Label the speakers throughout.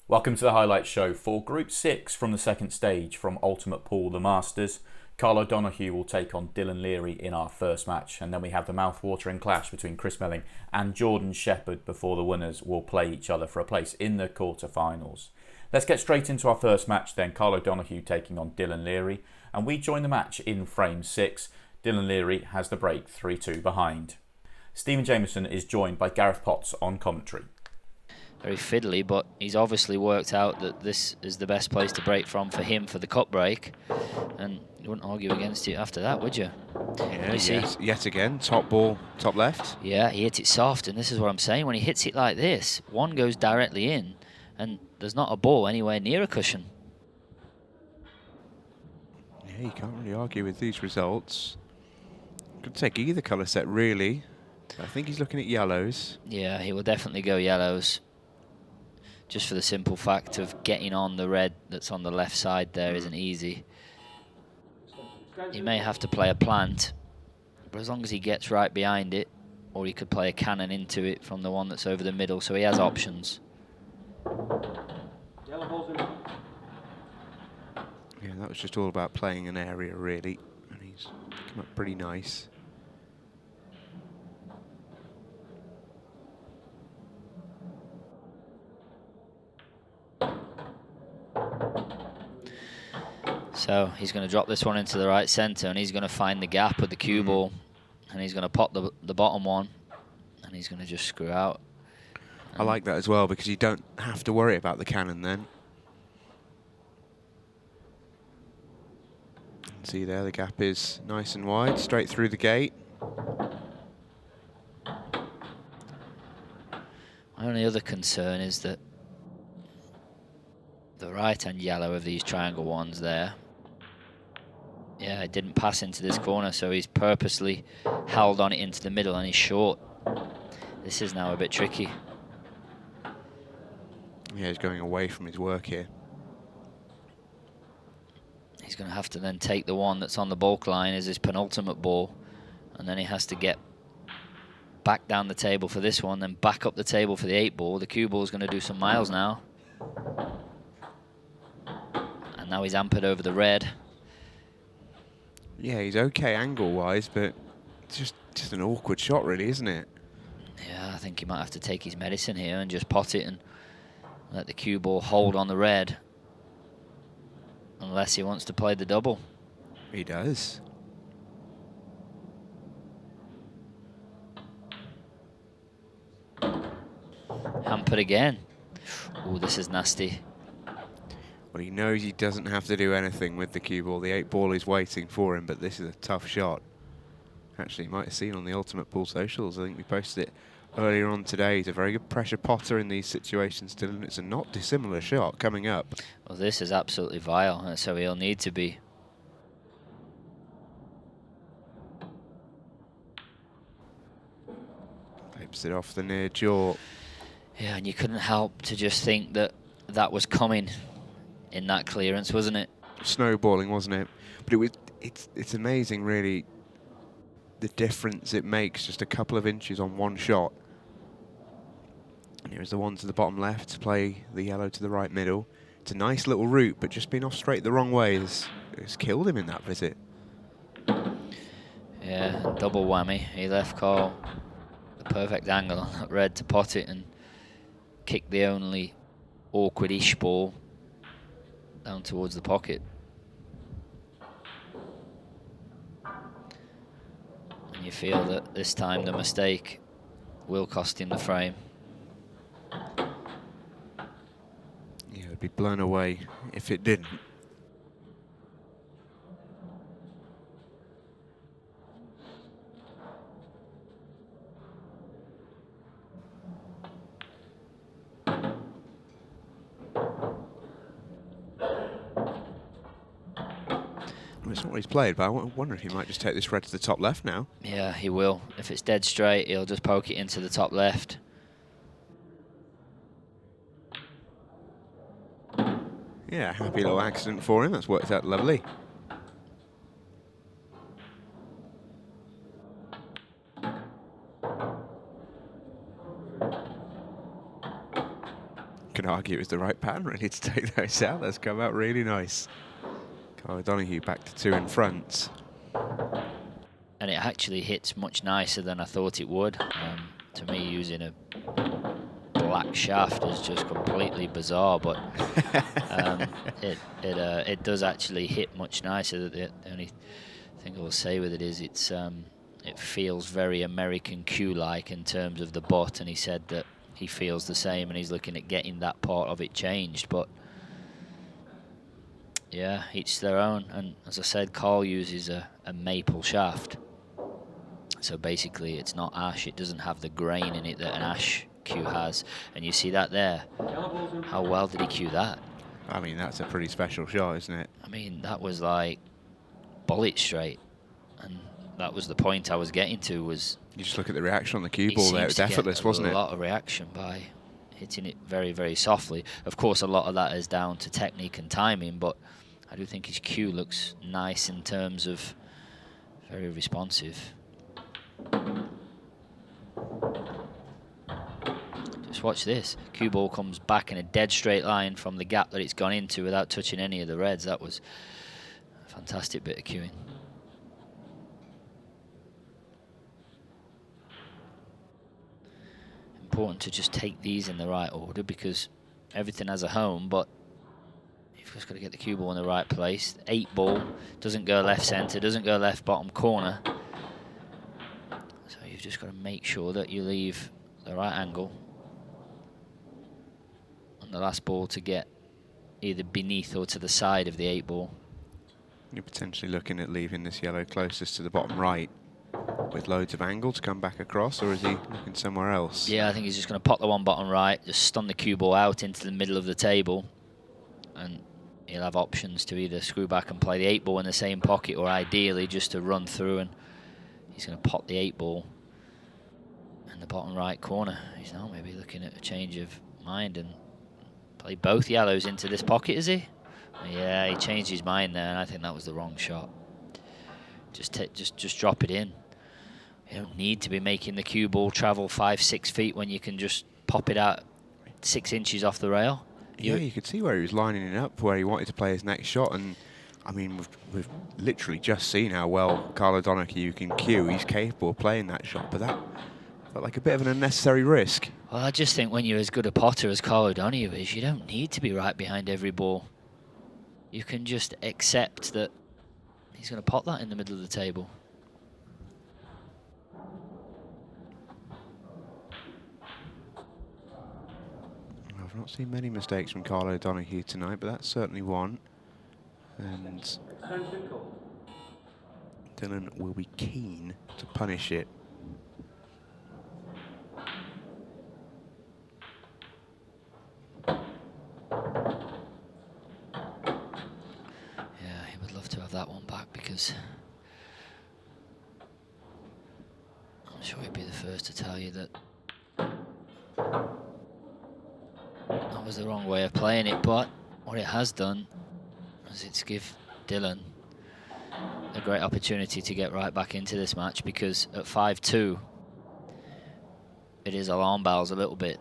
Speaker 1: Welcome to the highlight show for Group 6 from the second stage from Ultimate Pool The Masters. Karl O'Donoghue will take on Dylan Leary in our first match, and then we have the mouth-watering clash between Chris Melling and Jordan Shepherd before the winners will play each other for a place in the quarter-finals. Let's get straight into our first match then, Karl O'Donoghue taking on Dylan Leary, and we join the match in frame 6. Dylan Leary has the break 3-2 behind. Stephen Jameson is joined by Gareth Potts on commentary.
Speaker 2: Very fiddly, but he's obviously worked out that this is the best place to break from for him for the cut break, and you wouldn't argue against it after that, would you?
Speaker 3: Yeah, yes, yet again, top ball, top left.
Speaker 2: Yeah, he hit it soft, and this is what I'm saying. When he hits it like this, one goes directly in, and there's not a ball anywhere near a cushion.
Speaker 3: Yeah, you can't really argue with these results. Could take either colour set, really. I think he's looking at yellows.
Speaker 2: Yeah, he will definitely go yellows. Just for the simple fact of getting on the red that's on the left side there isn't easy. He may have to play a plant, but as long as he gets right behind it, or he could play a cannon into it from the one that's over the middle, so he has options.
Speaker 3: Yeah, that was just all about playing an area, really, and he's come up pretty nice.
Speaker 2: So he's going to drop this one into the right centre, and he's going to find the gap with the cue ball, and he's going to pop the bottom one, and he's going to just screw out.
Speaker 3: I like that as well, because you don't have to worry about the cannon then. See there, the gap is nice and wide, straight through the gate.
Speaker 2: My only other concern is that the right-hand yellow of these triangle ones there, yeah, it didn't pass into this corner, so he's purposely held on it into the middle, and he's short. This is now a bit tricky.
Speaker 3: Yeah, he's going away from his work here.
Speaker 2: He's going to have to then take the one that's on the bulk line as his penultimate ball, and then he has to get back down the table for this one, then back up the table for the 8 ball. The cue ball is going to do some miles now. And now he's ampered over the red.
Speaker 3: Yeah, he's okay angle-wise, but it's just an awkward shot, really, isn't it?
Speaker 2: Yeah, I think he might have to take his medicine here and just pot it and let the cue ball hold on the red. Unless he wants to play the double.
Speaker 3: He does.
Speaker 2: Hampered again. Oh, this is nasty.
Speaker 3: Well, he knows he doesn't have to do anything with the cue ball. The 8 ball is waiting for him, but this is a tough shot. Actually, you might have seen on the Ultimate Pool socials, I think we posted it earlier on today. He's a very good pressure potter in these situations, Dylan. It's a not dissimilar shot coming up.
Speaker 2: Well, this is absolutely vile, so he'll need to be.
Speaker 3: Flips it off the near jaw.
Speaker 2: Yeah, and you couldn't help to just think that that was coming in that clearance, wasn't it?
Speaker 3: Snowballing, wasn't it? But it's amazing, really, the difference it makes, just a couple of inches on one shot. And here's the one to the bottom left to play the yellow to the right middle. It's a nice little route, but just being off straight the wrong way has killed him in that visit.
Speaker 2: Yeah, double whammy. He left Carl the perfect angle on that red to pot it and kick the only awkward-ish ball down towards the pocket. And you feel that this time the mistake will cost him the frame.
Speaker 3: Yeah, it'd be blown away if it didn't. It's not what he's played, but I wonder if he might just take this red to the top left now.
Speaker 2: Yeah, he will. If it's dead straight, he'll just poke it into the top left.
Speaker 3: Yeah, happy little accident for him. That's worked out lovely. Can argue it was the right pattern really to take those out. That's come out really nice. Karl O'Donoghue back to 2 in front.
Speaker 2: And it actually hits much nicer than I thought it would. To me, using a black shaft is just completely bizarre, but it does actually hit much nicer. The only thing I will say with it is it feels very American cue-like in terms of the butt, and he said that he feels the same and he's looking at getting that part of it changed. But yeah, each their own. And as I said, Karl uses a maple shaft, so basically it's not ash. It doesn't have the grain in it that an ash cue has, and you see that there. How well did he cue that?
Speaker 3: I mean, that's a pretty special shot, isn't it?
Speaker 2: I mean, that was like bullet straight, and that was the point I was getting to. Was
Speaker 3: you just look at the reaction on the cue ball there? It was effortless, wasn't it?
Speaker 2: A lot of reaction by hitting it very, very softly. Of course, a lot of that is down to technique and timing, but I do think his cue looks nice in terms of very responsive. Just watch this. Cue ball comes back in a dead straight line from the gap that it's gone into without touching any of the reds. That was a fantastic bit of cueing. Important to just take these in the right order, because everything has a home, but you've just got to get the cue ball in the right place. 8 ball doesn't go left center, doesn't go left bottom corner. So you've just got to make sure that you leave the right angle on the last ball to get either beneath or to the side of the 8 ball.
Speaker 3: You're potentially looking at leaving this yellow closest to the bottom right with loads of angle to come back across, or is he looking somewhere else?
Speaker 2: Yeah, I think he's just going to pop the one bottom right, just stun the cue ball out into the middle of the table, and he'll have options to either screw back and play the 8 ball in the same pocket, or ideally just to run through, and he's going to pop the 8 ball in the bottom right corner. He's now maybe looking at a change of mind and play both yellows into this pocket, is he? Yeah, he changed his mind there, and I think that was the wrong shot. Just drop it in. You don't need to be making the cue ball travel 5-6 feet when you can just pop it out 6 inches off the rail.
Speaker 3: Yeah, you could see where he was lining it up, where he wanted to play his next shot, and I mean, we've literally just seen how well Karl O'Donoghue can cue. He's capable of playing that shot, but that felt like a bit of an unnecessary risk.
Speaker 2: Well, I just think when you're as good a potter as Karl O'Donoghue is, you don't need to be right behind every ball. You can just accept that he's going to pot that in the middle of the table.
Speaker 3: I've not seen many mistakes from Karl O'Donoghue tonight, but that's certainly one. And Dylan will be keen to punish it.
Speaker 2: Yeah, he would love to have that one back, because I'm sure he'd be the first to tell you that that was the wrong way of playing it. But what it has done is it's give Dylan a great opportunity to get right back into this match, because at 5-2 it is alarm bells a little bit.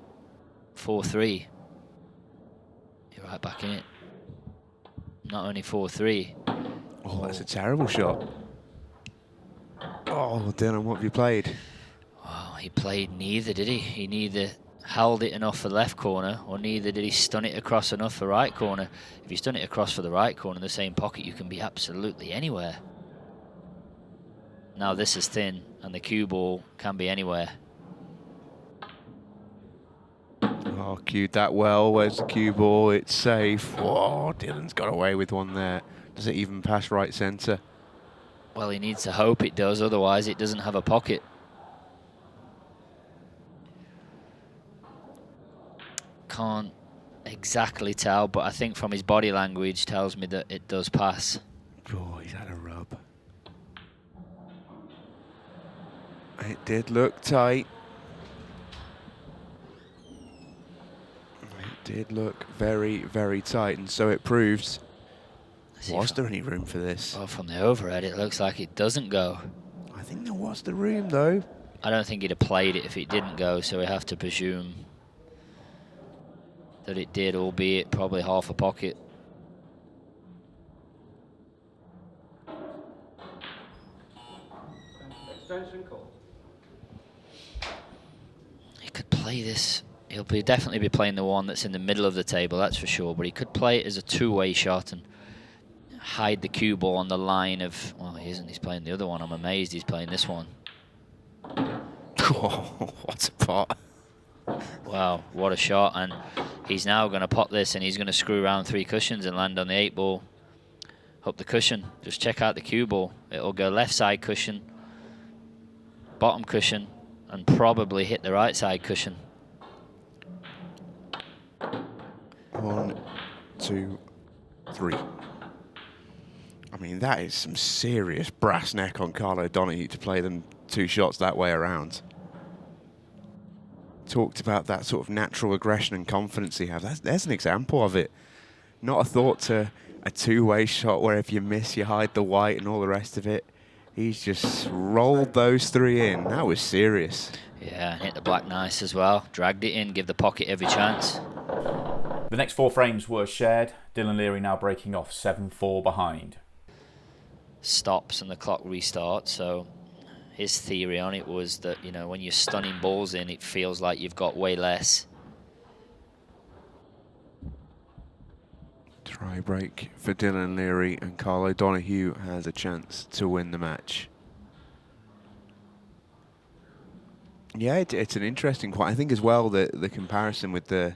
Speaker 2: 4-3, you're right back in it. Not only 4-3.
Speaker 3: Oh, that's a terrible shot. Oh, Dylan, what have you played?
Speaker 2: Well, he played neither, did he? He neither held it enough for left corner, or neither did he stun it across enough for right corner. If you stun it across for the right corner in the same pocket, you can be absolutely anywhere. Now this is thin, and the cue ball can be anywhere.
Speaker 3: Oh, cued that well. Where's the cue ball? It's safe. Oh, Dylan's got away with one there. Does it even pass right centre?
Speaker 2: Well, he needs to hope it does, otherwise it doesn't have a pocket. Can't exactly tell, but I think from his body language tells me that it does pass.
Speaker 3: Oh, he's had a rub. It did look tight. It did look very, very tight, and so it proves. Was there any room for this?
Speaker 2: Well, from the overhead, it looks like it doesn't go.
Speaker 3: I think there was the room, though.
Speaker 2: I don't think he'd have played it if it didn't go, so we have to presume that it did, albeit probably half a pocket. He could play this. He'll definitely be playing the one that's in the middle of the table, that's for sure. But he could play it as a two-way shot and hide the cue ball on the line of... Well, he isn't. He's playing the other one. I'm amazed he's playing this one.
Speaker 3: Oh, what a pot.
Speaker 2: Wow, what a shot. And he's now going to pot this, and he's going to screw around 3 cushions and land on the 8 ball. Up the cushion. Just check out the cue ball. It'll go left side cushion, bottom cushion, and probably hit the right side cushion.
Speaker 3: 1, 2, 3. I mean, that is some serious brass neck on Karl O'Donoghue to play them 2 shots that way around. Talked about that sort of natural aggression and confidence he has. There's an example of it. Not a thought to a 2-way shot where if you miss, you hide the white and all the rest of it. He's just rolled those 3 in. That was serious.
Speaker 2: Yeah, and hit the black nice as well. Dragged it in, give the pocket every chance.
Speaker 1: The next 4 frames were shared. Dylan Leary now breaking off 7-4 behind.
Speaker 2: Stops and the clock restarts. So his theory on it was that, you know, when you're stunning balls in, it feels like you've got way less.
Speaker 3: Try break for Dylan Leary, and Karl O'Donoghue has a chance to win the match. Yeah, it's an interesting point. I think as well that the comparison with the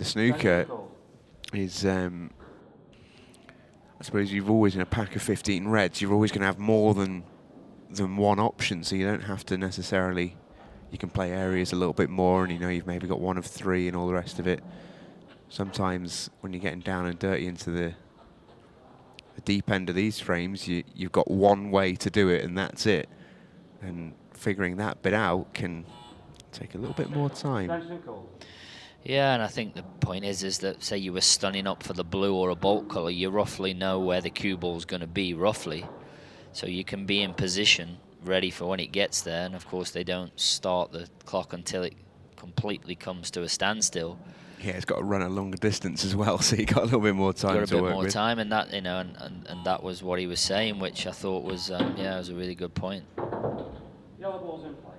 Speaker 3: snooker is, I suppose you've always, in a pack of 15 reds, you're always going to have more than one option, so you don't have to necessarily, you can play areas a little bit more, and you know you've maybe got 1 of 3 and all the rest of it. Sometimes when you're getting down and dirty into the deep end of these frames, you've got 1 way to do it, and that's it. And figuring that bit out can take a little bit more time.
Speaker 2: Yeah, and I think the point is that, say you were stunning up for the blue or a bolt colour, you roughly know where the cue ball's going to be, roughly. So you can be in position, ready for when it gets there, and of course they don't start the clock until it completely comes to a standstill.
Speaker 3: Yeah, it's got to run a longer distance as well, so you got a little bit more time to work with.
Speaker 2: Got a bit more time, and that, you know, and that was what he was saying, which I thought was, yeah, it was a really good point.
Speaker 4: Yellow ball's in play.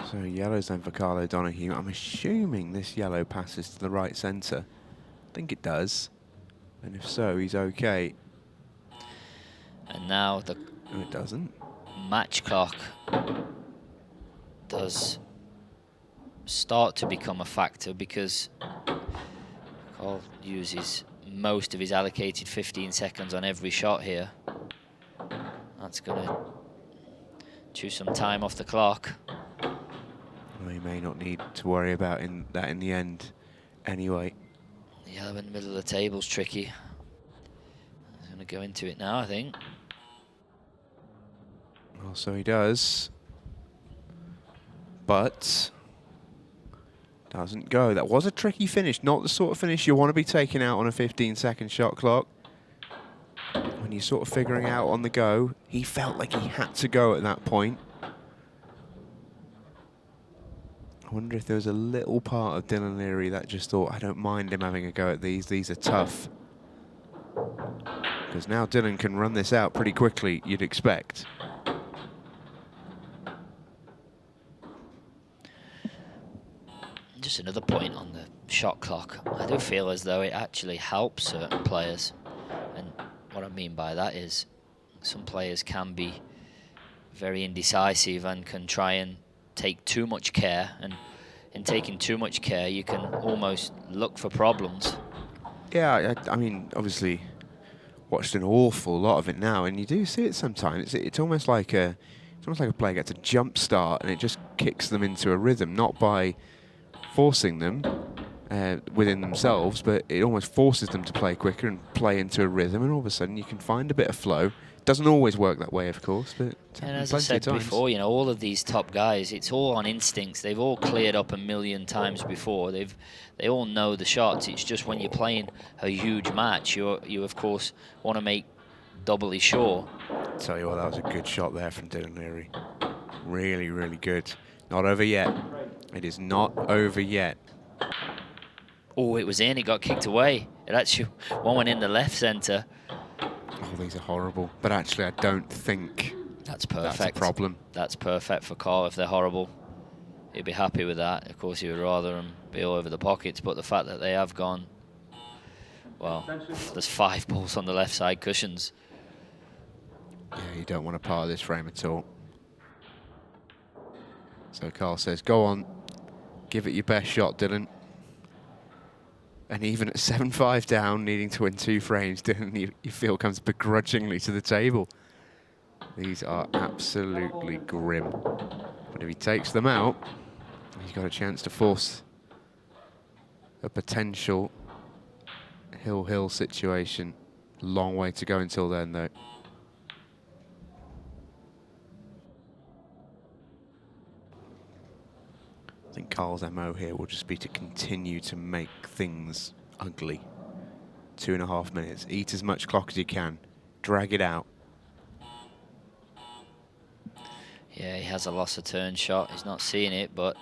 Speaker 3: So yellow's then for Karl O'Donoghue. I'm assuming this yellow passes to the right centre. I think it does, and if so, he's okay.
Speaker 2: And now the
Speaker 3: No, it doesn't.
Speaker 2: Match clock does start to become a factor, because Karl uses most of his allocated 15 seconds on every shot here. That's going to chew some time off the clock.
Speaker 3: Well, he may not need to worry about that in the end anyway.
Speaker 2: The yellow in the middle of the table's tricky. He's going to go into it now, I think.
Speaker 3: Well, so he does. But doesn't go. That was a tricky finish, not the sort of finish you want to be taking out on a 15-second shot clock. When you're sort of figuring out on the go, he felt like he had to go at that point. I wonder if there was a little part of Dylan Leary that just thought, I don't mind him having a go at these. These are tough. Because now Dylan can run this out pretty quickly, you'd expect.
Speaker 2: Just another point on the shot clock. I do feel as though it actually helps certain players. And what I mean by that is some players can be very indecisive and can try and take too much care. And in taking too much care, you can almost look for problems.
Speaker 3: Yeah, I mean, obviously, watched an awful lot of it now, and you do see it sometimes. It's almost like a player gets a jump start, and it just kicks them into a rhythm, not by forcing them within themselves, but it almost forces them to play quicker and play into a rhythm, and all of a sudden you can find a bit of flow. Doesn't always work that way, of course, but
Speaker 2: and as I said before, you know, all of these top guys, it's all on instincts. They've all cleared up a million times before. They all know the shots. It's just when you're playing a huge match, you of course want to make doubly sure.
Speaker 3: Tell you what, that was a good shot there from Dylan Leary. Really, really good. Not over yet. It is not over yet.
Speaker 2: Oh, it was in. It got kicked away. It actually, one went in the left centre.
Speaker 3: Oh, these are horrible. But actually, I don't think
Speaker 2: That's perfect.
Speaker 3: that's a problem.
Speaker 2: That's perfect for Carl. If they're horrible, he'd be happy with that. Of course, he would rather them be all over the pockets, but the fact that they have gone, well, there's 5 balls on the left side cushions.
Speaker 3: Yeah, you don't want a part of this frame at all. So Carl says, go on, give it your best shot, Dylan. And even at 7-5 down, needing to win 2 frames, Dylan, you feel, comes begrudgingly to the table. These are absolutely grim. But if he takes them out, he's got a chance to force a potential hill-hill situation. Long way to go until then, though. I think Carl's MO here will just be to continue to make things ugly. 2.5 minutes. Eat as much clock as you can. Drag it out.
Speaker 2: Yeah, he has a loss of turn shot. He's not seeing it, but...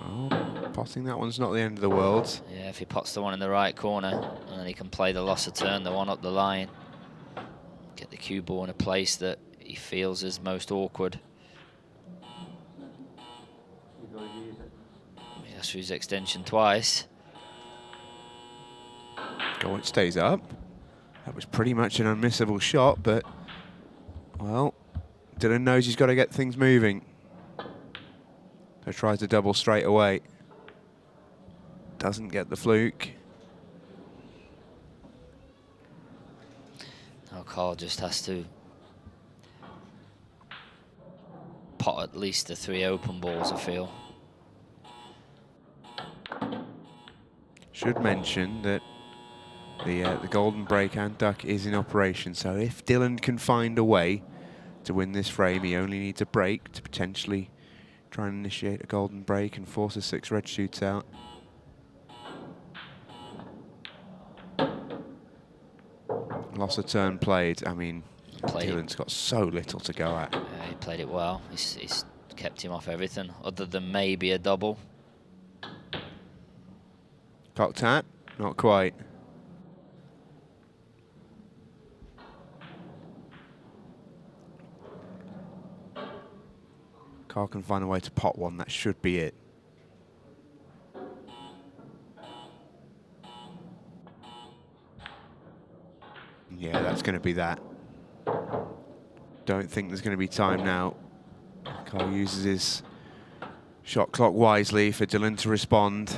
Speaker 3: Oh, potting that one's not the end of the world.
Speaker 2: Yeah, if he pots the one in the right corner, and then he can play the loss of turn, the one up the line. Get the cue ball in a place that he feels is most awkward. He has to use extension twice.
Speaker 3: Go on, it stays up. That was pretty much an unmissable shot, but, well, Dylan knows he's got to get things moving. So tries to double straight away. Doesn't get the fluke.
Speaker 2: Now Carl just has to pot at least the 3 open balls, I feel.
Speaker 3: Should mention that the golden break and duck is in operation, so if Dylan can find a way to win this frame, he only needs a break to potentially try and initiate a golden break and force a 6 red shootout. Loss of turn played. I mean, Dylan's got so little to go at.
Speaker 2: Yeah, he played it well. He's kept him off everything, other than maybe a double.
Speaker 3: Cock tap, not quite. Carl can find a way to pot one, that should be it. Yeah, that's going to be that. Don't think there's going to be time now. Carl uses his shot clock wisely for Dylan to respond.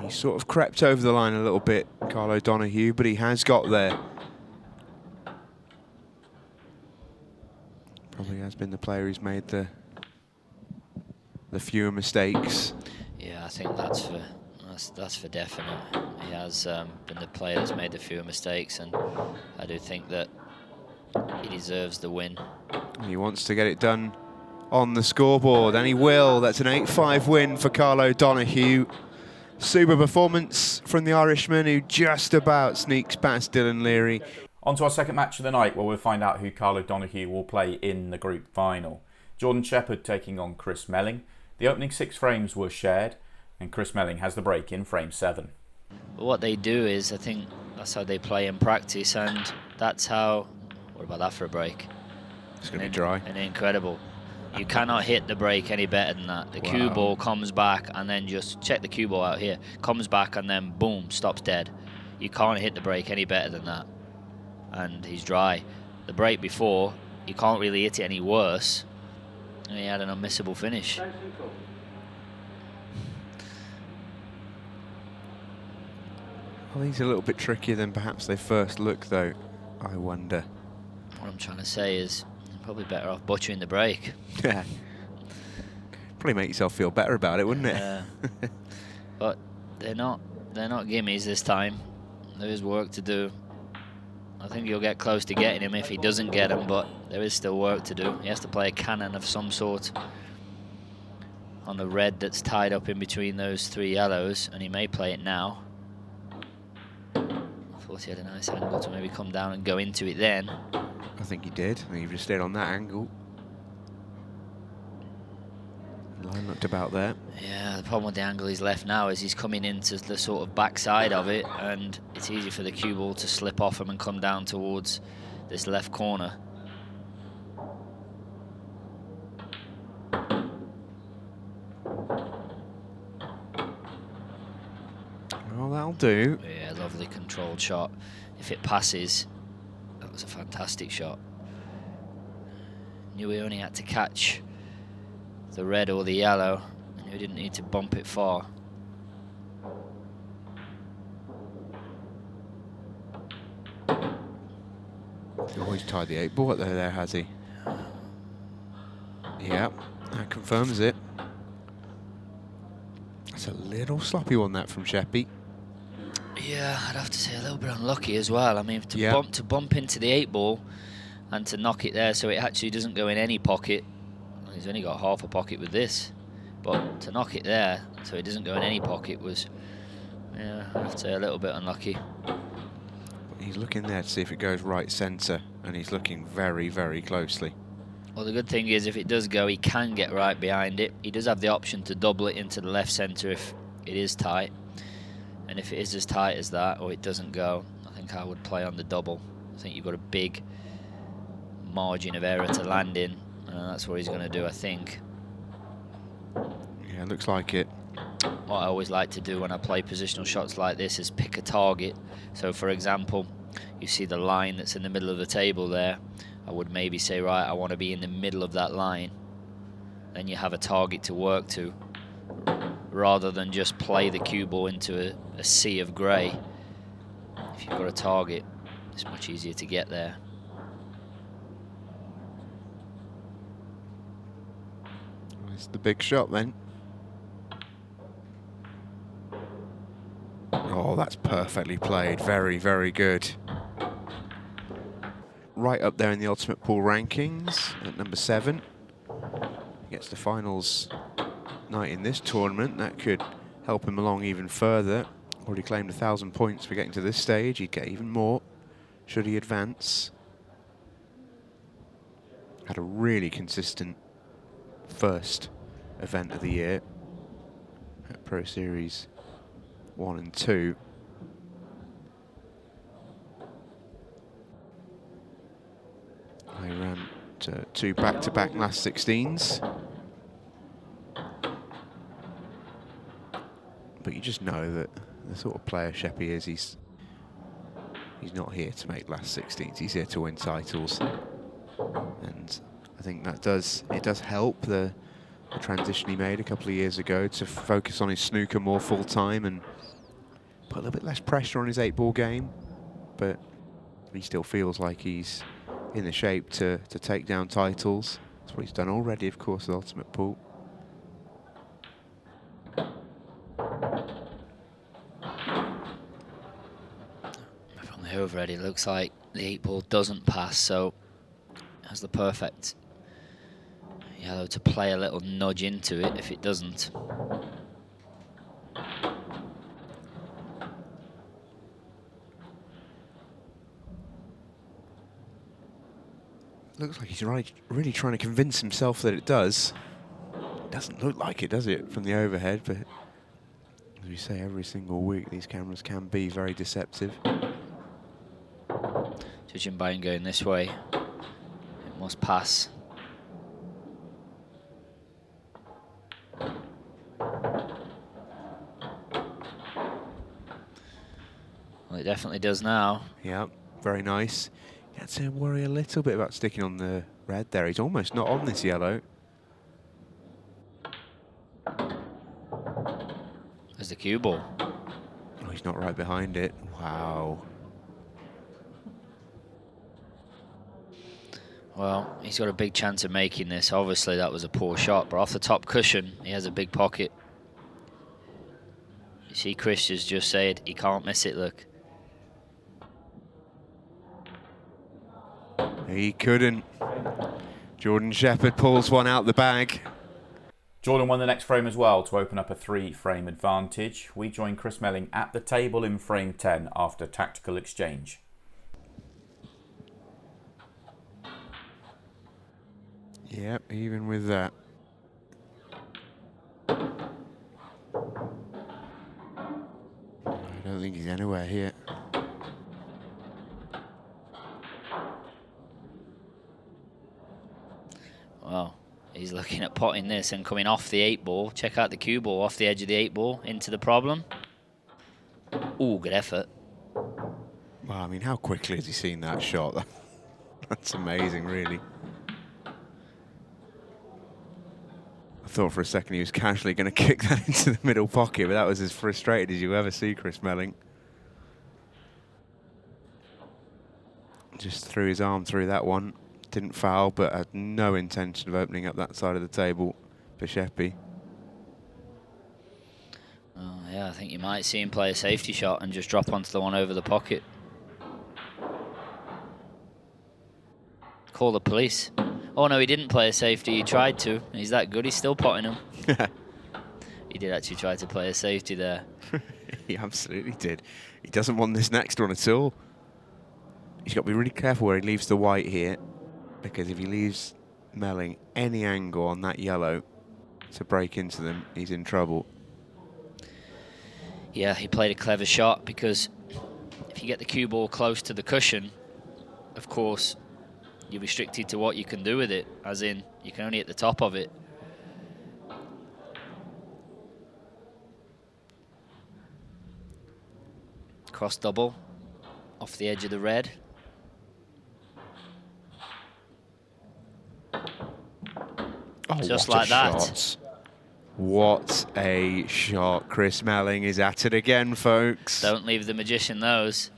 Speaker 3: He sort of crept over the line a little bit, Karl O'Donoghue, but he has got there. Probably has been the player who's made the fewer mistakes.
Speaker 2: Yeah, I think that's for definite. He has been the player that's made the fewer mistakes, and I do think that he deserves the win.
Speaker 3: He wants to get it done on the scoreboard, and he will. That's an 8-5 win for Karl O'Donoghue. Super performance from the Irishman, who just about sneaks past Dylan Leary.
Speaker 1: On to our second match of the night, where we'll find out who Karl O'Donoghue will play in the group final. Jordan Shepherd taking on Chris Melling. The opening 6 frames were shared, and Chris Melling has the break in frame 7.
Speaker 2: What they do is, I think that's how they play in practice, and that's how... What about that for a break?
Speaker 3: It's going to be dry.
Speaker 2: And incredible. You cannot hit the break any better than that. The cue ball comes back, and then just check the cue ball out here. Comes back, and then boom, stops dead. You can't hit the break any better than that. And he's dry. The break before, you can't really hit it any worse. And he had an unmissable finish.
Speaker 3: Well, these are a little bit trickier than perhaps they first look, though, I wonder.
Speaker 2: What I'm trying to say is, you're probably better off butchering the break.
Speaker 3: Yeah. Probably make yourself feel better about it, wouldn't it?
Speaker 2: But they're not gimmies this time. There is work to do. I think you'll get close to getting him if he doesn't get him, but there is still work to do. He has to play a cannon of some sort on the red that's tied up in between those 3 yellows, and he may play it now. I thought he had a nice angle to maybe come down and go into it then.
Speaker 3: I think he did. I think he just stayed on that angle. Line looked about there.
Speaker 2: Yeah, the problem with the angle he's left now is he's coming into the sort of backside of it, and it's easy for the cue ball to slip off him and come down towards this left corner.
Speaker 3: Well, that'll do.
Speaker 2: Yeah, lovely controlled shot. If it passes, that was a fantastic shot. Knew he only had to catch the red or the yellow, and he didn't need to bump it far.
Speaker 3: Always tied the 8-ball there, has he? Yeah, that confirms it. That's a little sloppy one, that, from Sheppy.
Speaker 2: Yeah, I'd have to say a little bit unlucky as well. I mean, to bump into the 8-ball and to knock it there so it actually doesn't go in any pocket. Well, he's only got half a pocket with this, but to knock it there so it doesn't go in any pocket was, yeah, I'd have to say a little bit unlucky.
Speaker 3: He's looking there to see if it goes right centre, and he's looking very, very closely.
Speaker 2: Well, the good thing is if it does go, he can get right behind it. He does have the option to double it into the left centre if it is tight. And if it is as tight as that, or it doesn't go, I think I would play on the double. I think you've got a big margin of error to land in, and that's what he's going to do, I think.
Speaker 3: Yeah, looks like it.
Speaker 2: What I always like to do when I play positional shots like this is pick a target. So, for example, you see the line that's in the middle of the table there. I would maybe say, right, I want to be in the middle of that line. Then you have a target to work to, rather than just play the cue ball into a sea of grey. If you've got a target, it's much easier to get there.
Speaker 3: It's the big shot then. Oh, that's perfectly played. Very, very good. Right up there in the Ultimate Pool rankings at number 7. Gets the finals night in this tournament. That could help him along even further. Already claimed 1,000 points for getting to this stage. He'd get even more should he advance. Had a really consistent first event of the year at Pro Series 1 and 2. They ran to 2 back-to-back last 16s. But you just know that the sort of player Sheppy is, he's not here to make last 16s, he's here to win titles. And I think that does help the transition he made a couple of years ago to focus on his snooker more full-time and put a little bit less pressure on his 8-ball game. But he still feels like he's in the shape to take down titles. That's what he's done already, of course, with Ultimate Pool.
Speaker 2: From the overhead, it looks like the 8-ball doesn't pass, so it has the perfect yellow to play a little nudge into it if it doesn't.
Speaker 3: Looks like he's really trying to convince himself that it does. Doesn't look like it, does it, from the overhead? But as we say every single week, these cameras can be very deceptive.
Speaker 2: Judging by him going this way, it must pass. Well, it definitely does now.
Speaker 3: Yeah, very nice. He had to worry a little bit about sticking on the red there. He's almost not on this yellow.
Speaker 2: There's the cue ball.
Speaker 3: Oh, he's not right behind it. Wow.
Speaker 2: Well, he's got a big chance of making this. Obviously, that was a poor shot, but off the top cushion, he has a big pocket. You see, Chris just said he can't miss it, look.
Speaker 3: He couldn't. Jordan Shepherd pulls one out the bag.
Speaker 1: Jordan won the next frame as well to open up a 3-frame advantage. We join Chris Melling at the table in frame 10 after tactical exchange.
Speaker 3: Yep, even with that. don't think he's anywhere here.
Speaker 2: Well, he's looking at potting this and coming off the 8-ball. Check out the cue ball off the edge of the 8-ball into the problem. Ooh, good effort.
Speaker 3: Well, I mean, how quickly has he seen that shot? That's amazing, really. I thought for a second he was casually going to kick that into the middle pocket, but that was as frustrated as you ever see Chris Melling. Just threw his arm through that one. Didn't foul, but had no intention of opening up that side of the table for Sheppy.
Speaker 2: Oh, yeah, I think you might see him play a safety shot and just drop onto the one over the pocket. Call the police. Oh, no, he didn't play a safety. He tried to. He's that good. He's still potting him. He did actually try to play a safety there.
Speaker 3: He absolutely did. He doesn't want this next one at all. He's got to be really careful where he leaves the white here, because if he leaves Melling any angle on that yellow to break into them, he's in trouble.
Speaker 2: Yeah, he played a clever shot, because if you get the cue ball close to the cushion, of course, you're restricted to what you can do with it, as in, you can only hit the top of it. Cross double off the edge of the red.
Speaker 3: Oh,
Speaker 2: just
Speaker 3: what
Speaker 2: like
Speaker 3: a
Speaker 2: that.
Speaker 3: shot. What a shot. Chris Melling is at it again, folks.
Speaker 2: Don't leave the magician those.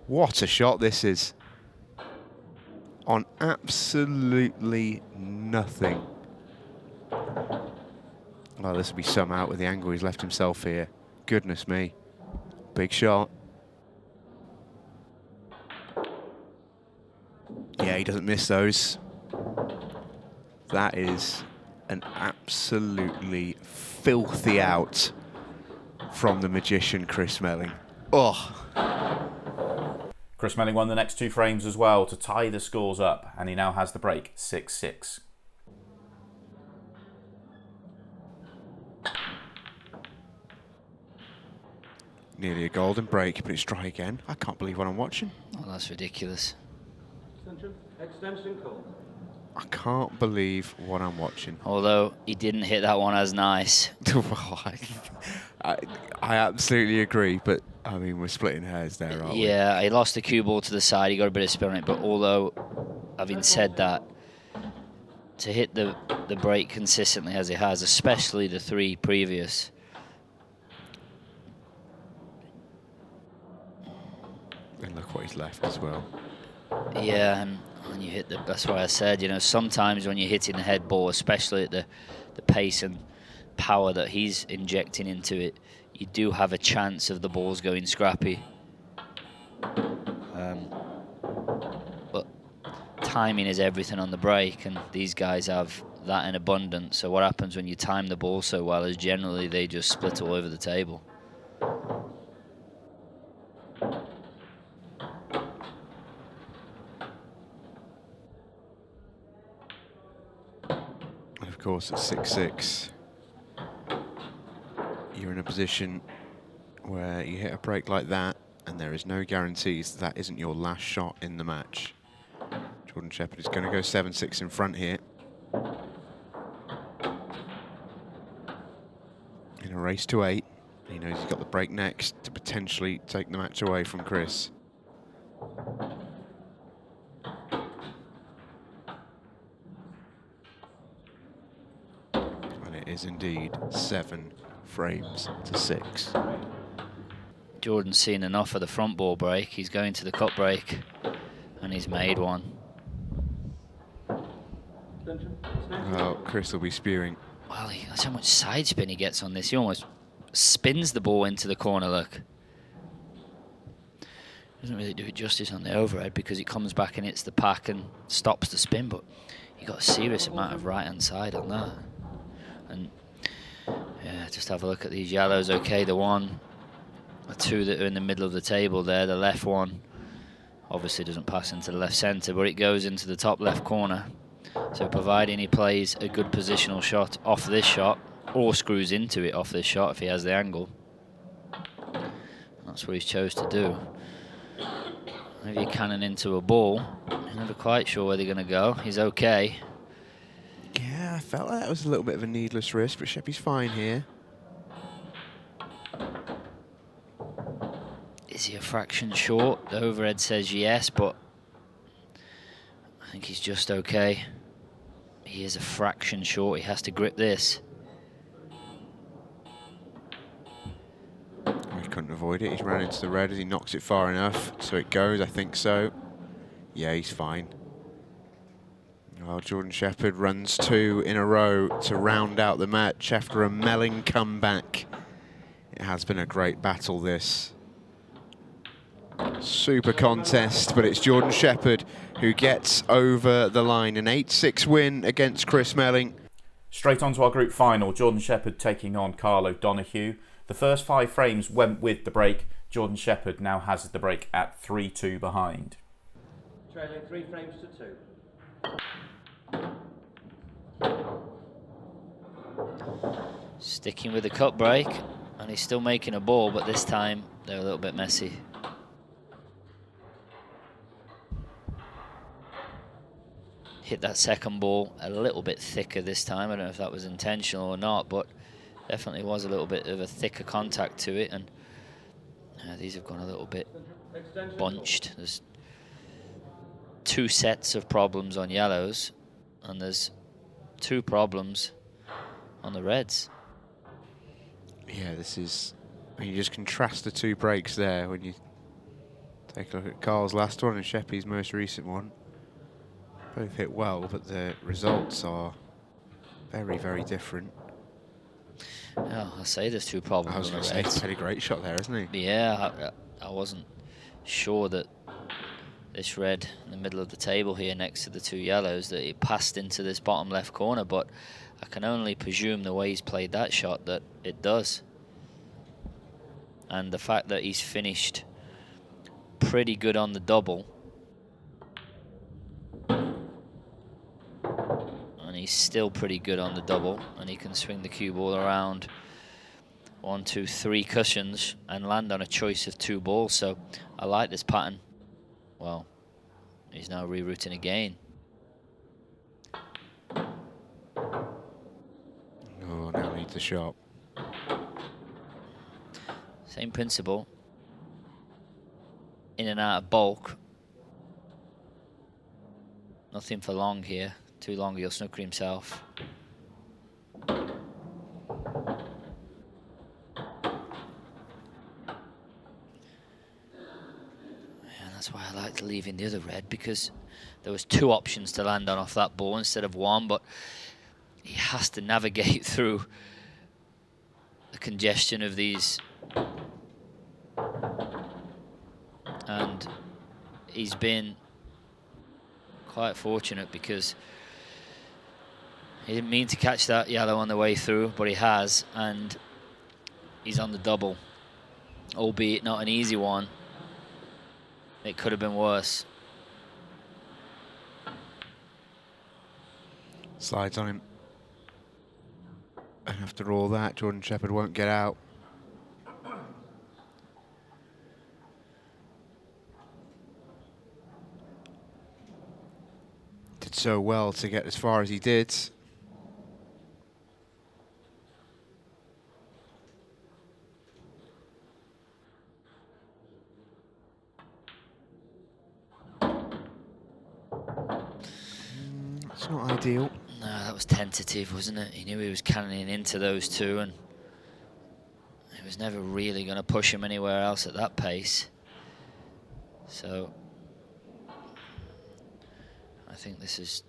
Speaker 3: What a shot this is. On absolutely nothing. Well, this will be some out with the angle he's left himself here. Goodness me. Big shot. Yeah, he doesn't miss those. That is an absolutely filthy out from the magician, Chris Melling. Oh.
Speaker 1: Chris Melling won the next 2 frames as well to tie the scores up, and he now has the break 6-6.
Speaker 3: Nearly a golden break, but it's dry again. I can't believe what I'm watching.
Speaker 2: Oh, that's ridiculous.
Speaker 4: Extension call.
Speaker 3: I can't believe what I'm watching.
Speaker 2: Although he didn't hit that one as nice.
Speaker 3: Well, I absolutely agree, but I mean, we're splitting hairs there, aren't we?
Speaker 2: Yeah, he lost the cue ball to the side. He got a bit of spin on it, but although, having said that, to hit the break consistently as he has, especially the 3 previous.
Speaker 3: And look what he's left as well.
Speaker 2: Yeah, and when you hit that's why I said, you know, sometimes when you're hitting the head ball, especially at the pace and power that he's injecting into it, you do have a chance of the balls going scrappy. But timing is everything on the break, and these guys have that in abundance. So what happens when you time the ball so well is generally they just split all over the table.
Speaker 3: And of course, at 6-6, you're in a position where you hit a break like that, and there is no guarantees that isn't your last shot in the match. Jordan Shepherd is going to go 7-6 in front here. In a race to 8. He knows he's got the break next to potentially take the match away from Chris. And it is indeed 7 frames to 6.
Speaker 2: Jordan's seen enough of the front ball break. He's going to the cut break, and he's made one.
Speaker 3: Oh, Chris will be spewing.
Speaker 2: Well, that's how much side spin he gets on this. He almost spins the ball into the corner, look. Doesn't really do it justice on the overhead because it comes back and hits the pack and stops the spin, but he got a serious amount of right-hand side on that. And yeah, just have a look at these yellows. Okay, the 2 that are in the middle of the table there, the left one obviously doesn't pass into the left centre, but it goes into the top left corner. So providing he plays a good positional shot off this shot, or screws into it off this shot if he has the angle. That's what he's chose to do. Maybe a cannon into a ball. He's never quite sure where they're going to go. He's okay.
Speaker 3: Yeah, I felt like that was a little bit of a needless risk, but Sheppy's fine here.
Speaker 2: Is he a fraction short? The overhead says yes, but I think he's just okay. He is a fraction short. He has to grip this.
Speaker 3: He couldn't avoid it. He's ran into the red as he knocks it far enough. So it goes, I think so. Yeah, he's fine. Well, Jordan Shepherd runs 2 in a row to round out the match after a Melling comeback. It has been a great battle, this. Super contest, but it's Jordan Shepherd who gets over the line. An 8-6 win against Chris Melling.
Speaker 1: Straight on to our group final, Jordan Shepherd taking on Karl O'Donoghue. The first 5 frames went with the break. Jordan Shepherd now has the break at 3-2 behind.
Speaker 4: Trailing 3 frames to 2.
Speaker 2: Sticking with the cut break, and he's still making a ball, but this time they're a little bit messy. Hit that second ball a little bit thicker this time. I don't know if that was intentional or not, but definitely was a little bit of a thicker contact to it, and these have gone a little bit bunched. There's 2 sets of problems on yellows, and there's 2 problems on the reds.
Speaker 3: Yeah, this is... You just contrast the 2 breaks there when you take a look at Carl's last one and Sheppy's most recent one. Both hit well, but the results are very, very different.
Speaker 2: Oh, I say there's 2 problems.
Speaker 3: I was going to say, he's had a great shot there, isn't he?
Speaker 2: Yeah, I wasn't sure that this red in the middle of the table here next to the 2 yellows, that it passed into this bottom left corner, but I can only presume the way he's played that shot that it does. And the fact that he's finished pretty good on the double, and he's still pretty good on the double, and he can swing the cue ball around 1, 2, 3 cushions and land on a choice of 2 balls. So I like this pattern. Well, he's now rerouting again.
Speaker 3: Oh, now needs a shot.
Speaker 2: Same principle. In and out of bulk. Nothing for long here. Too long, he'll snooker himself. That's why I like to leave in the other red, because there was 2 options to land on off that ball instead of 1, but he has to navigate through the congestion of these, and he's been quite fortunate because he didn't mean to catch that yellow on the way through, but he has, and he's on the double, albeit not an easy one. It could have been worse.
Speaker 3: Slides on him. And after all that, Jordan Shepherd won't get out. Did so well to get as far as he did. It's not ideal.
Speaker 2: No, that was tentative, wasn't it? He knew he was cannoning into those 2, and he was never really going to push him anywhere else at that pace. So I think this is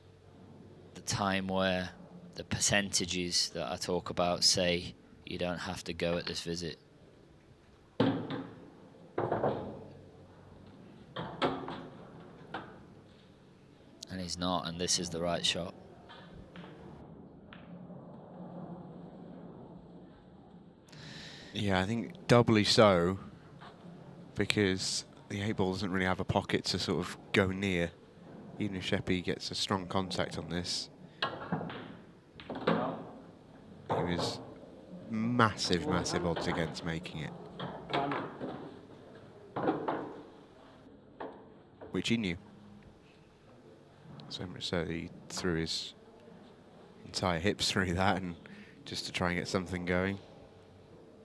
Speaker 2: the time where the percentages that I talk about say you don't have to go at this visit. And he's not, and this is the right shot.
Speaker 3: Yeah, I think doubly so, because the 8-ball doesn't really have a pocket to sort of go near, even if Sheppy gets a strong contact on this. He was massive, massive odds against making it. Which he knew. So much so that he threw his entire hips through that, and just to try and get something going.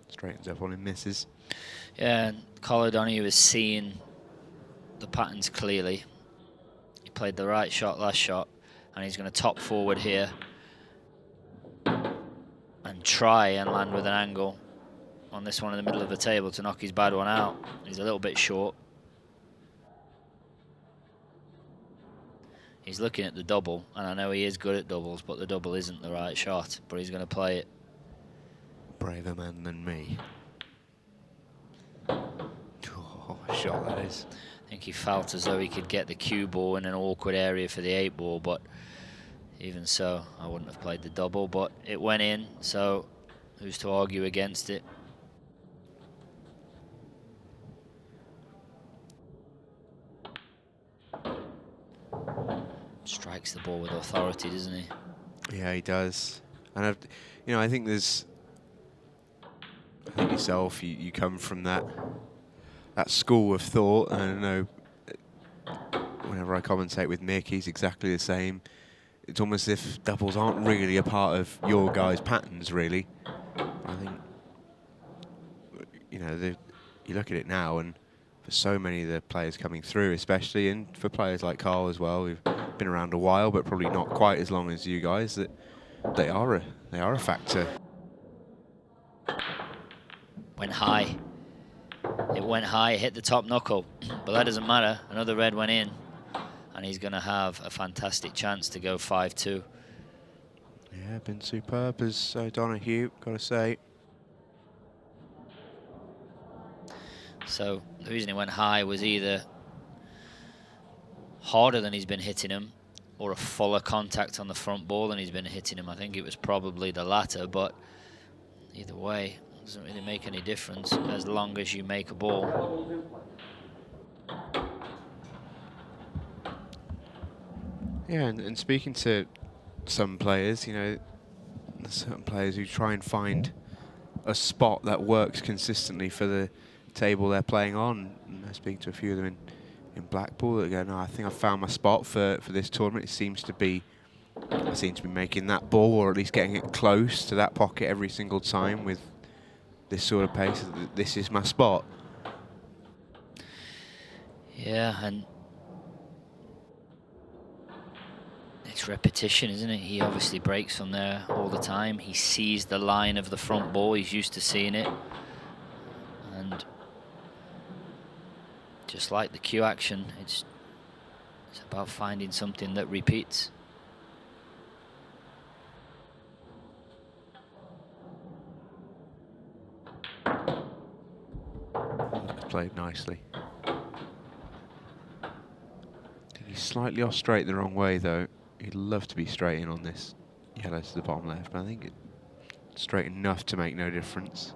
Speaker 3: Straightens up on him, misses.
Speaker 2: Yeah, Karl O'Donoghue is seeing the patterns clearly. He played the right shot last shot, and he's going to top forward here and try and land with an angle on this one in the middle of the table to knock his bad one out. He's a little bit short. He's looking at the double, and I know he is good at doubles, but the double isn't the right shot, but he's going to play it.
Speaker 3: Braver man than me. Oh, shot that is.
Speaker 2: I think he felt as though he could get the cue ball in an awkward area for the 8 ball, but even so, I wouldn't have played the double, but it went in, so who's to argue against it? Strikes the ball with authority, doesn't he?
Speaker 3: Yeah, he does. And you know, I think yourself, you come from that school of thought, and I know whenever I commentate with Mick, he's exactly the same. It's almost as if doubles aren't really a part of your guys' patterns, really. I think, you know, you look at it now, and for so many of the players coming through, especially, and for players like Carl as well, who've been around a while, but probably not quite as long as you guys, that they are a factor.
Speaker 2: Went high. It went high, hit the top knuckle, but that doesn't matter. Another red went in, and he's going to have a fantastic chance to go 5-2.
Speaker 3: Yeah, been superb as O'Donoghue, got to say.
Speaker 2: So the reason he went high was either harder than he's been hitting him, or a fuller contact on the front ball than he's been hitting him. I think it was probably the latter, but either way, it doesn't really make any difference as long as you make a ball.
Speaker 3: Yeah, and speaking to some players, you know, there's certain players who try and find a spot that works consistently for the table they're playing on. And I speak to a few of them in Blackpool that go, no, I think I found my spot for this tournament. I seem to be making that ball, or at least getting it close to that pocket every single time with this sort of pace. This is my spot.
Speaker 2: Yeah, and it's repetition, isn't it? He obviously breaks from there all the time. He sees the line of the front ball. He's used to seeing it. And just like the cue action, it's about finding something that repeats.
Speaker 3: Played nicely. He's slightly off straight the wrong way, though. He'd love to be straight in on this yellow to the bottom left, but I think it's straight enough to make no difference.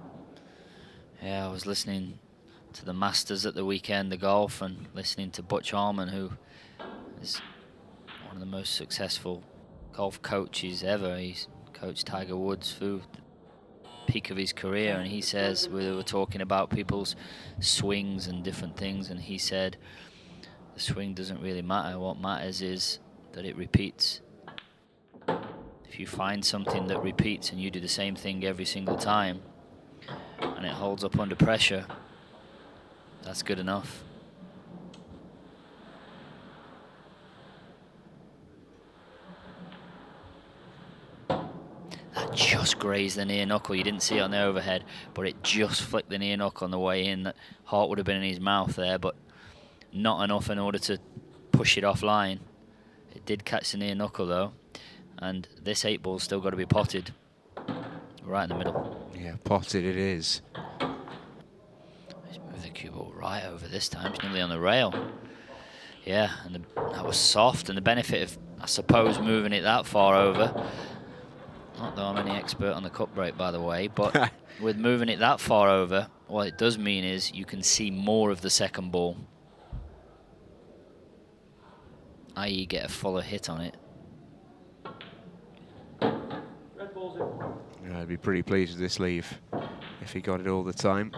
Speaker 2: Yeah, I was listening to the Masters at the weekend, the golf, and listening to Butch Harmon, who is one of the most successful golf coaches ever. He's coached Tiger Woods through the peak of his career, and he says, we were talking about people's swings and different things, and he said the swing doesn't really matter. What matters is that it repeats. If you find something that repeats and you do the same thing every single time and it holds up under pressure, that's good enough. That just grazed the near knuckle. You didn't see it on the overhead, but it just flicked the near knuckle on the way in. That heart would have been in his mouth there, but not enough in order to push it offline. It did catch the near knuckle though, and this 8 ball's still got to be potted right in the middle.
Speaker 3: Yeah, potted it is.
Speaker 2: He's moved the cue ball right over this time. It's nearly on the rail. Yeah, and that was soft, and the benefit of, I suppose, moving it that far over, not that I'm any expert on the cup break, by the way, but with moving it that far over, what it does mean is you can see more of the second ball, i.e. get a fuller hit on it.
Speaker 4: Red ball balls in point.
Speaker 3: Yeah, I'd be pretty pleased with this leave if he got it all the time.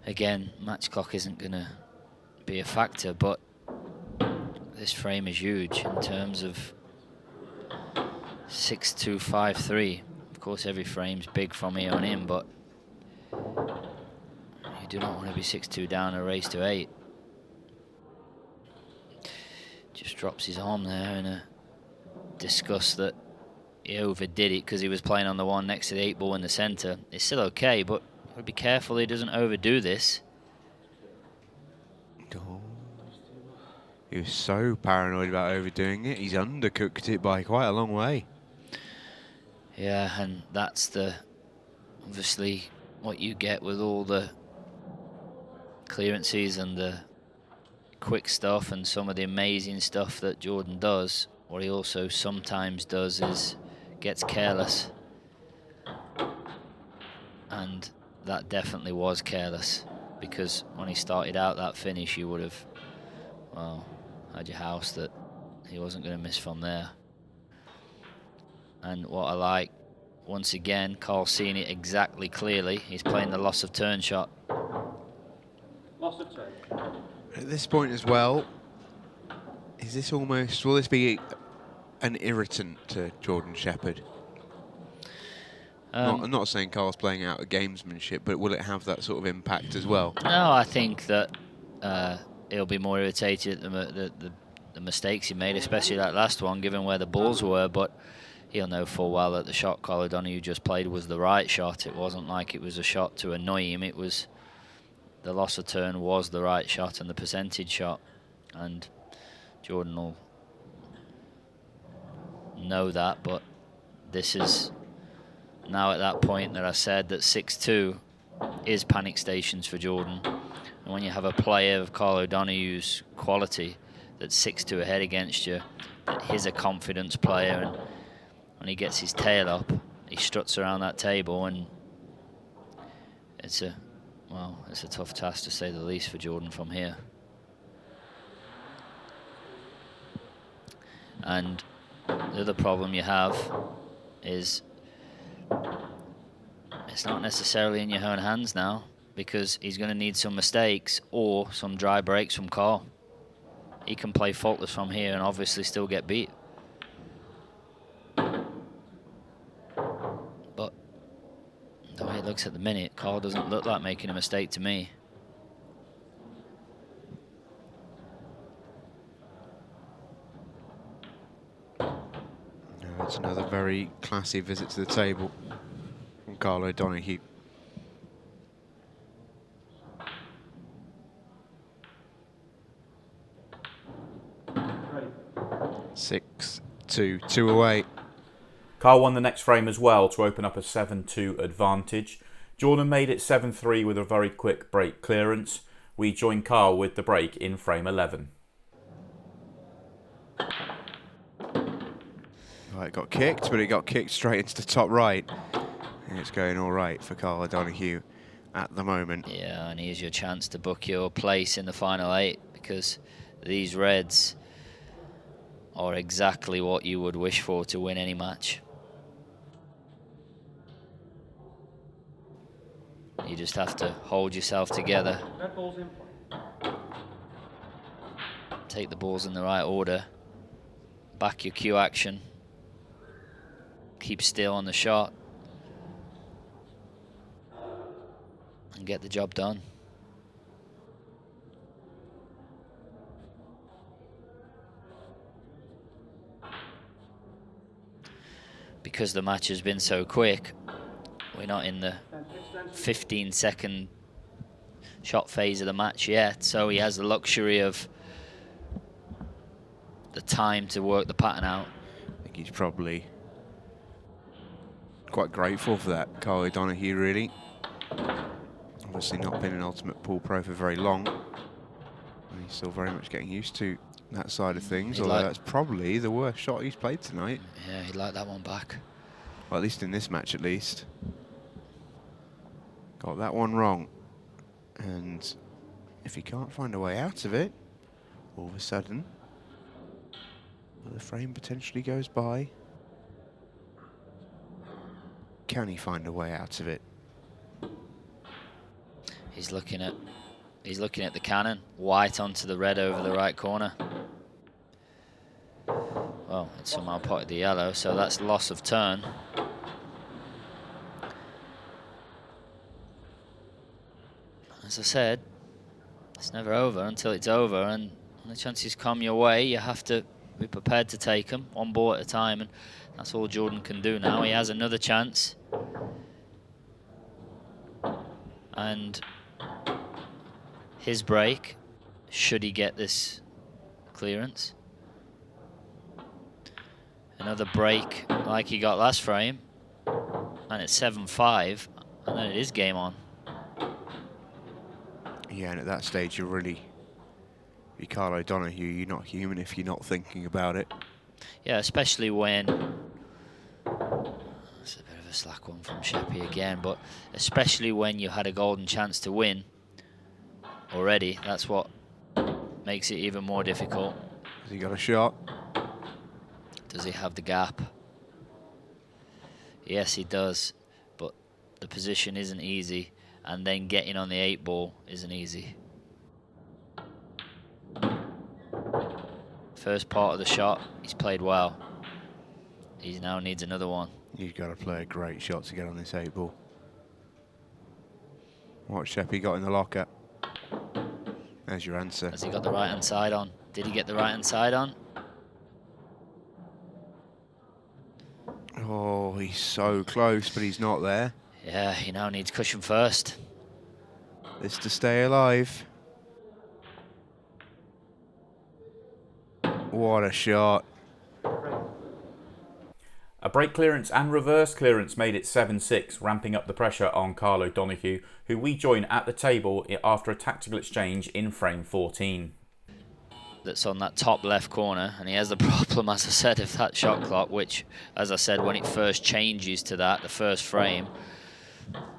Speaker 2: Again, match clock isn't going to be a factor, but this frame is huge in terms of 6-2-5-3. Of course, every frame's big from here on in, but you do not want to be 6-2 down a race to 8. Just drops his arm there in a disgust that he overdid it because he was playing on the one next to the 8 ball in the centre. It's still okay, but be careful he doesn't overdo this.
Speaker 3: Oh. He was so paranoid about overdoing it, he's undercooked it by quite a long way.
Speaker 2: Yeah, and that's obviously what you get with all the clearances and the quick stuff and some of the amazing stuff that Jordan does. What he also sometimes does is gets careless. And that definitely was careless, because when he started out that finish, you would have, well, had your house that he wasn't going to miss from there. And what I like, once again, Karl seeing it exactly clearly. He's playing the loss of turn shot.
Speaker 4: Loss of turn.
Speaker 3: At this point as well, is this almost, will this be an irritant to Jordan Shepherd? I'm not saying Karl's playing out of gamesmanship, but will it have that sort of impact as well?
Speaker 2: No, I think that he'll be more irritated at the mistakes he made, especially that last one, given where the balls were. But he'll know full well that the shot Karl O'Donoghue just played was the right shot. It wasn't like it was a shot to annoy him. It was the loss of turn was the right shot and the percentage shot. And Jordan will know that, but this is now at that point that I said that 6-2 is panic stations for Jordan. And when you have a player of Karl O'Donoghue's quality that's 6-2 ahead against you, that he's a confidence player, and when he gets his tail up, he struts around that table, and it's a tough task to say the least for Jordan from here. And the other problem you have is it's not necessarily in your own hands now, because he's going to need some mistakes or some dry breaks from Karl. He can play faultless from here and obviously still get beat. But the way it looks at the minute, Karl doesn't look like making a mistake to me.
Speaker 3: No, it's another very classy visit to the table from Karl O'Donoghue.
Speaker 4: Ready.
Speaker 3: 6-2, 2 away.
Speaker 1: Karl won the next frame as well to open up a 7-2 advantage. Jordan made it 7-3 with a very quick break clearance. We join Karl with the break in frame 11.
Speaker 3: Right, it got kicked, but it got kicked straight into the top right. And it's going all right for Karl O'Donoghue at the moment.
Speaker 2: Yeah, and here's your chance to book your place in the final 8, because these reds are exactly what you would wish for to win any match. You just have to hold yourself together,
Speaker 4: Red ball's in point.
Speaker 2: take the balls in the right order, back your cue action, keep still on the shot, and get the job done. Because the match has been so quick, we're not in the 15-second shot phase of the match yet, so he has the luxury of the time to work the pattern out.
Speaker 3: I think he's probably quite grateful for that, Karl O'Donoghue, really. Obviously not been an Ultimate Pool Pro for very long, and he's still very much getting used to that side of things,
Speaker 2: He'd
Speaker 3: although
Speaker 2: like-
Speaker 3: that's probably the worst shot he's played tonight.
Speaker 2: Yeah, he'd like that one back.
Speaker 3: Well, at least in this match, at least. Got that one wrong. And if he can't find a way out of it, all of a sudden, the frame potentially goes by. Can he find a way out of it?
Speaker 2: He's looking at the cannon. White onto the red over the right corner. Well, it's somehow potted the yellow, so that's loss of turn. As I said, it's never over until it's over, and when the chances come your way, you have to be prepared to take them, one ball at a time, and that's all Jordan can do now. He has another chance. And his break, should he get this clearance. Another break like he got last frame, and it's 7-5, and then it is game on.
Speaker 3: Yeah, and at that stage, you're Karl O'Donoghue. You're not human if you're not thinking about it.
Speaker 2: Yeah, especially when... It's a bit of a slack one from Sheppy again, but especially when you had a golden chance to win already, that's what makes it even more difficult.
Speaker 3: Has he got a shot?
Speaker 2: Does he have the gap? Yes, he does, but the position isn't easy, and then getting on the 8 ball isn't easy. First part of the shot, he's played well. He now needs another one.
Speaker 3: You've got to play a great shot to get on this 8 ball. What Sheppy got in the locker? There's your answer.
Speaker 2: Has he got the right hand side on? Did he get the right hand side on?
Speaker 3: Oh, he's so close, but he's not there.
Speaker 2: Yeah, he now needs cushion first.
Speaker 3: This to stay alive. What a shot.
Speaker 1: A break clearance and reverse clearance made it 7-6, ramping up the pressure on Karl O'Donoghue, who we join at the table after a tactical exchange in frame 14.
Speaker 2: That's on that top left corner, and he has the problem, as I said, of that shot clock, which, as I said, when it first changes to that, the first frame,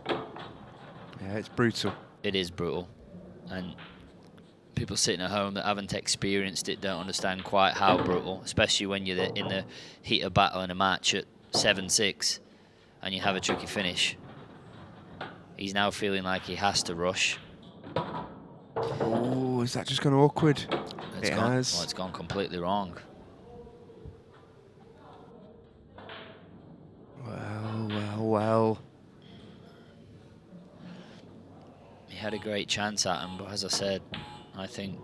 Speaker 3: Yeah, it's brutal.
Speaker 2: it is brutal. And people sitting at home that haven't experienced it don't understand quite how brutal, especially when you're in the heat of battle in a match at 7-6 and you have a tricky finish. He's now feeling like he has to rush.
Speaker 3: Oh, is that just gone awkward?
Speaker 2: It's
Speaker 3: It
Speaker 2: gone,
Speaker 3: has.
Speaker 2: well, it's gone completely wrong.
Speaker 3: Well, well, well.
Speaker 2: He had a great chance at him, but as I said, I think,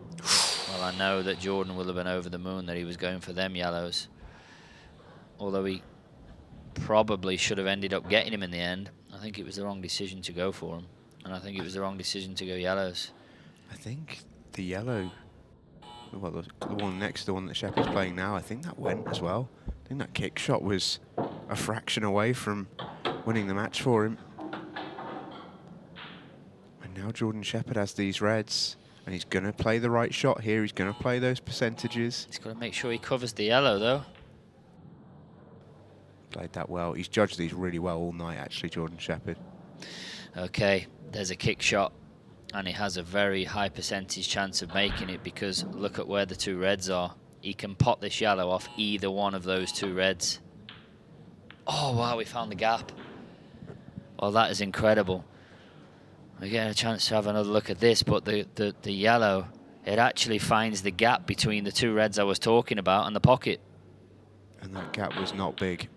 Speaker 2: well, I know that Jordan will have been over the moon that he was going for them yellows. Although he probably should have ended up getting him in the end. I think it was the wrong decision to go for him. And I think it was the wrong decision to go yellows.
Speaker 3: I think the yellow, well, the one next to the one that Sheppy's playing now, I think that went as well. I think that kick shot was a fraction away from winning the match for him. And now Jordan Shepherd has these reds, and he's going to play the right shot here. He's going to play those percentages.
Speaker 2: He's got to make sure he covers the yellow, though.
Speaker 3: Played that well. He's judged these really well all night, actually, Jordan Shepherd.
Speaker 2: Okay, there's a kick shot, and he has a very high percentage chance of making it because look at where the two reds are. He can pot this yellow off either one of those two reds. Oh, wow, we found the gap. Well, that is incredible. We get a chance to have another look at this, but the yellow, it actually finds the gap between the two reds I was talking about and the pocket.
Speaker 3: And that gap was not big.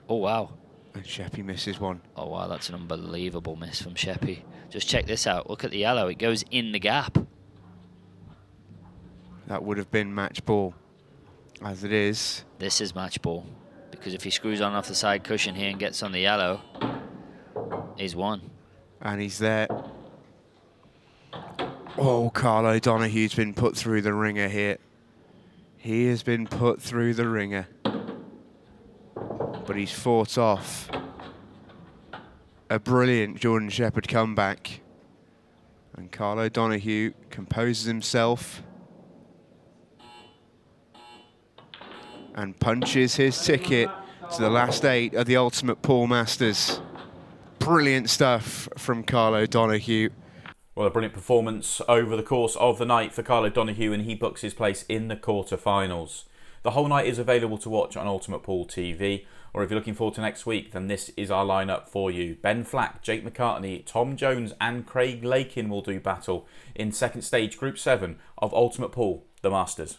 Speaker 2: Oh, wow.
Speaker 3: And Sheppy misses one.
Speaker 2: Oh, wow, that's an unbelievable miss from Sheppy. Just check this out. Look at the yellow. It goes in the gap.
Speaker 3: That would have been match ball. As it is,
Speaker 2: This is match ball. Because if he screws on off the side cushion here and gets on the yellow, he's won.
Speaker 3: and he's there. Oh, Karl O'Donoghue's been put through the ringer here. He has been put through the ringer. But he's fought off a brilliant Jordan Shepherd comeback. And Karl O'Donoghue composes himself. and punches his ticket to the last 8 of the Ultimate Pool Masters. Brilliant stuff from Karl O'Donoghue.
Speaker 1: Well, a brilliant performance over the course of the night for Karl O'Donoghue, and he books his place in the quarter-finals. The whole night is available to watch on Ultimate Pool TV, or if you're looking forward to next week, then this is our lineup for you. Ben Flack, Jake McCartney, Tom Jones and Craig Lakin will do battle in second stage Group 7 of Ultimate Pool, the Masters.